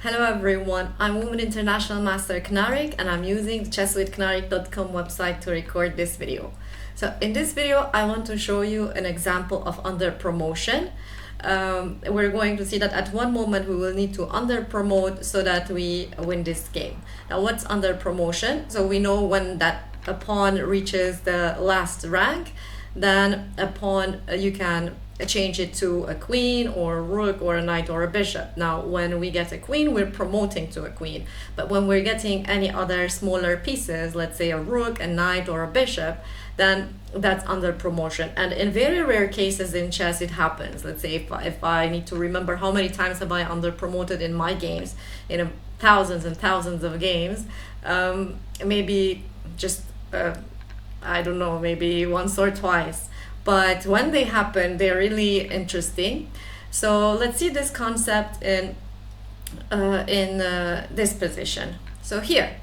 Hello everyone, I'm Women International Master Knarik and I'm using the chesswithknarik.com website to record this video. So in this video I want to show you an example of under promotion. We're going to see that at one moment we will need to under promote so that we win this game. Now what's under promotion? So we know when that a pawn reaches the last rank, then a pawn you can change it to a queen or a rook or a knight or a bishop. Now when we get a queen, we're promoting to a queen, but when we're getting any other smaller pieces, let's say a rook, a knight or a bishop, then that's under promotion. And in very rare cases in chess it happens. Let's say if I need to remember how many times have I under promoted in my games, in thousands and thousands of games, maybe just I don't know, maybe once or twice. But when they happen, they're really interesting. So let's see this concept in this position. So here,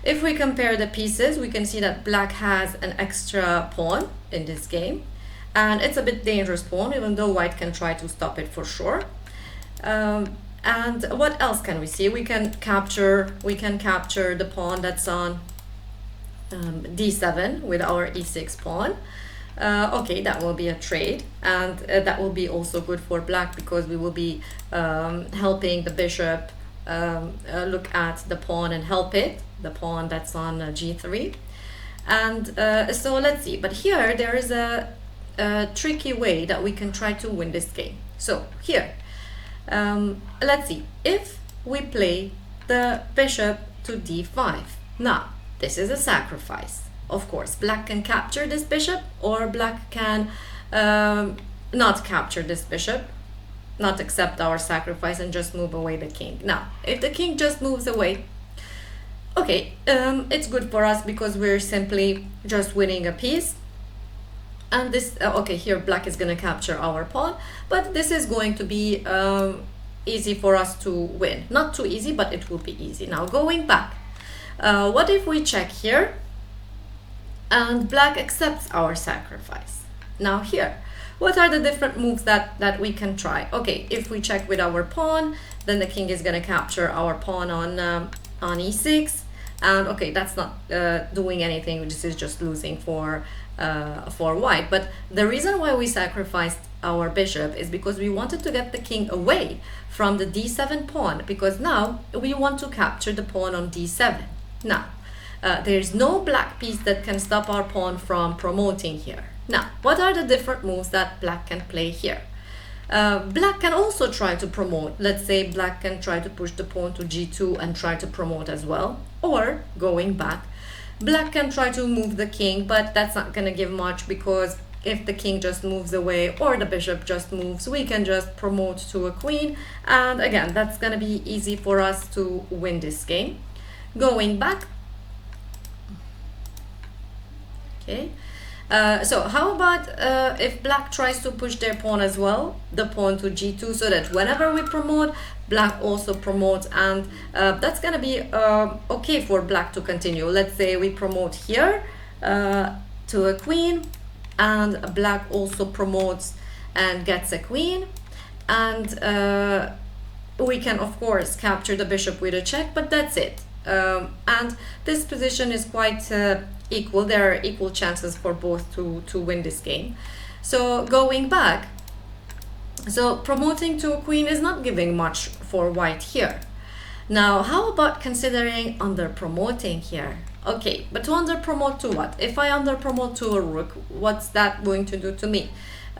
if we compare the pieces, we can see that black has an extra pawn in this game, and it's a bit dangerous pawn, even though white can try to stop it for sure. And what else can we see? We can capture the pawn that's on d7 with our e6 pawn. Okay, that will be a trade, and that will be also good for black because we will be helping the bishop look at the pawn and help it, the pawn that's on g3. And so let's see, but here there is a tricky way that we can try to win this game. So here, let's see, if we play the bishop to d5. Now this is a sacrifice. Of course, black can capture this bishop, or black can not capture this bishop, not accept our sacrifice and just move away the king. Now, if the king just moves away, okay, it's good for us because we're simply just winning a piece. And this, okay, here black is going to capture our pawn, but this is going to be easy for us to win. Not too easy, but it will be easy. Now, going back, what if we check here? And black accepts our sacrifice. Now here, what are the different moves that we can try? Okay, if we check with our pawn, then the king is going to capture our pawn on e6, and okay, that's not doing anything. This is just losing for white. But the reason why we sacrificed our bishop is because we wanted to get the king away from the d7 pawn, because now we want to capture the pawn on d7. Now there's no black piece that can stop our pawn from promoting here. Now, what are the different moves that black can play here? Black can also try to promote. Let's say black can try to push the pawn to g2 and try to promote as well. Or, going back, black can try to move the king, but that's not going to give much, because if the king just moves away or the bishop just moves, we can just promote to a queen. And again, that's going to be easy for us to win this game. Going back, okay, so how about if black tries to push their pawn as well, the pawn to g2, so that whenever we promote, black also promotes, and that's gonna be okay for black to continue. Let's say we promote here to a queen, and black also promotes and gets a queen, and we can of course capture the bishop with a check, but that's it. And this position is quite equal. There are equal chances for both to win this game. So going back, so promoting to a queen is not giving much for white here. Now how about considering under promoting here? Okay, but to under promote to what? If I under promote to a rook, what's that going to do to me?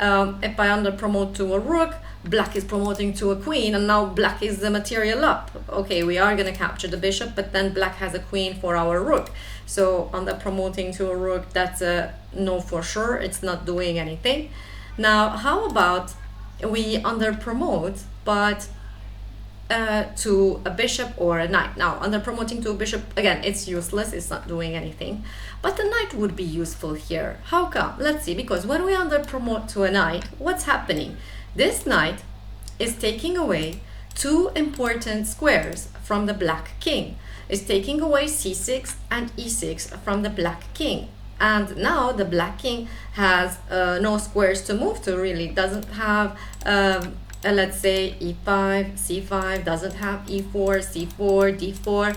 If I under promote to a rook, black is promoting to a queen, and now black is the material up. Okay, we are going to capture the bishop, but then black has a queen for our rook. So under promoting to a rook, that's a no for sure. It's not doing anything. Now, how about we under promote, but to a bishop or a knight? Now, under promoting to a bishop, again, it's useless. It's not doing anything. But the knight would be useful here. How come? Let's see. Because when we under promote to a knight, what's happening? This knight is taking away two important squares from the black king. It's taking away c6 and e6 from the black king. And now the black king has no squares to move to, really. Doesn't have let's say e5, c5 doesn't have e4, c4, d4.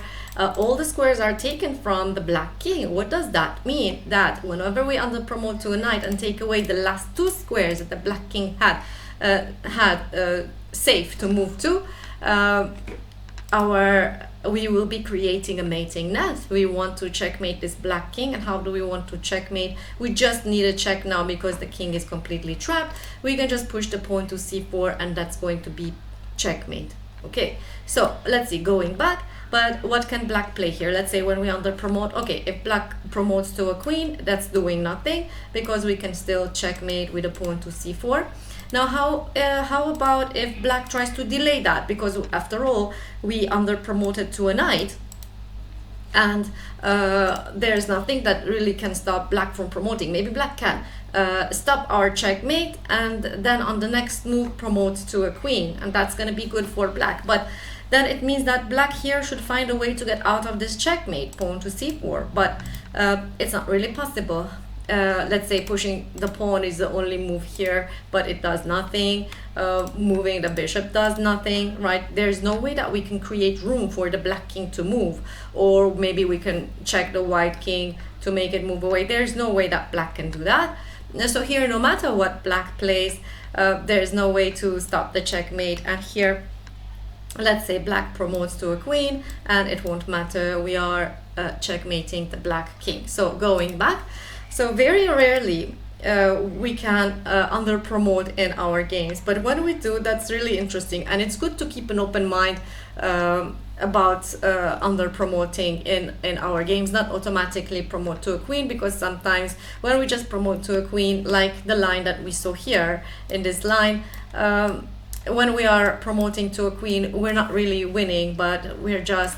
All the squares are taken from the black king. What does that mean? That whenever we underpromote to a knight and take away the last two squares that the black king had safe to move to, we will be creating a mating net. We want to checkmate this black king. And how do we want to checkmate? We just need a check now because the king is completely trapped. We can just push the pawn to c4 and that's going to be checkmate. Okay, so let's see, going back. But what can black play here? Let's say when we underpromote, okay, if black promotes to a queen, that's doing nothing because we can still checkmate with a pawn to c4. Now, how about if black tries to delay that? Because after all, we underpromoted to a knight, and there's nothing that really can stop black from promoting. Maybe black can stop our checkmate and then on the next move promote to a queen, and that's going to be good for black. But then it means that black here should find a way to get out of this checkmate, pawn to c4, but it's not really possible. Let's say pushing the pawn is the only move here, but it does nothing. Moving the bishop does nothing, right? There's no way that we can create room for the black king to move, or maybe we can check the white king to make it move away. There's no way that black can do that. So here, no matter what black plays, there's no way to stop the checkmate. And here, let's say black promotes to a queen, and it won't matter. We are checkmating the black king. So going back, so very rarely we can underpromote in our games, but when we do, that's really interesting, and it's good to keep an open mind about underpromoting in our games. Not automatically promote to a queen, because sometimes when we just promote to a queen, like the line that we saw here in this line, when we are promoting to a queen, we're not really winning, but we're just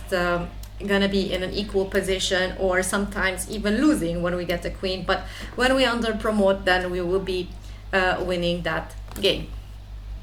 gonna be in an equal position, or sometimes even losing when we get a queen. But when we underpromote, then we will be winning that game.